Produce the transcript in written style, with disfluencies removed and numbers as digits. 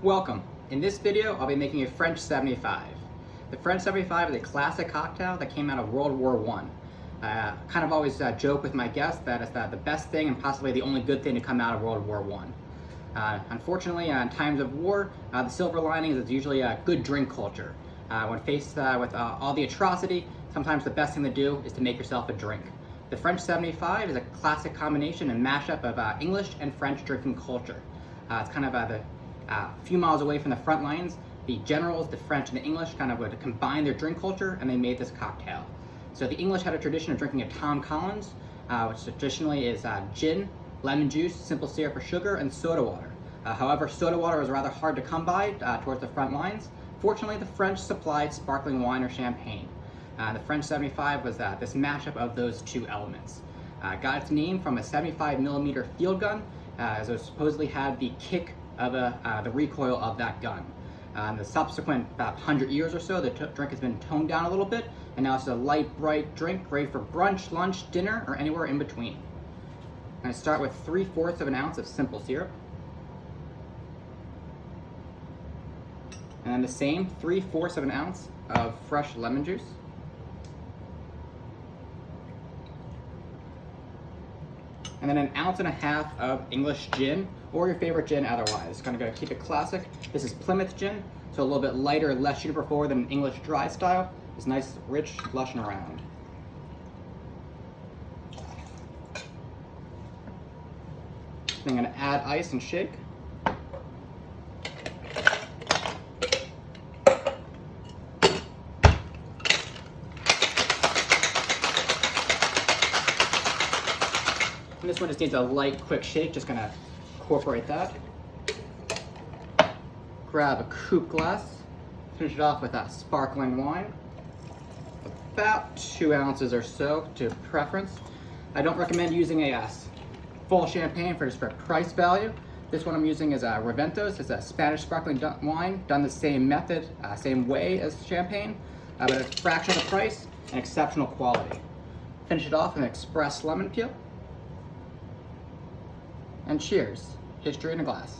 Welcome. In this video, I'll be making a French 75. The French 75 is a classic cocktail that came out of World War I. Kind of always joke with my guests that it's the best thing and possibly the only good thing to come out of World War I. Unfortunately, in times of war, the silver lining is it's usually a good drink culture. When faced with all the atrocity, sometimes the best thing to do is to make yourself a drink. The French 75 is a classic combination and mashup of English and French drinking culture. It's kind of a few miles away from the front lines. The generals, the French and the English kind of would combine their drink culture and they made this cocktail. So the English had a tradition of drinking a Tom Collins, which traditionally is gin, lemon juice, simple syrup or sugar, and soda water. However, soda water was rather hard to come by towards the front lines. Fortunately, the French supplied sparkling wine or champagne. The French 75 was this mashup of those two elements. Got its name from a 75mm field gun, as it supposedly had the kick of the recoil of that gun. In the subsequent about 100 years or so, the drink has been toned down a little bit, and now it's a light, bright drink, great for brunch, lunch, dinner, or anywhere in between. I'm going to start with 3/4 of an ounce of simple syrup. And then the same 3/4 of an ounce of fresh lemon juice. And then 1.5 ounces of English gin, or your favorite gin otherwise. Kind of going to keep it classic. This is Plymouth Gin, so a little bit lighter, less juniper forward than an English dry style. It's nice, rich, lush, and around. Then I'm going to add ice and shake. And this one just needs a light, quick shake. Just gonna incorporate that. Grab a coupe glass. Finish it off with that sparkling wine. About 2 ounces or so to preference. I don't recommend using a full champagne for price value. This one I'm using is Raventos. It's a Spanish sparkling wine, done the same method, same way as champagne, but a fraction of the price and exceptional quality. Finish it off with an express lemon peel. And cheers. History in a glass.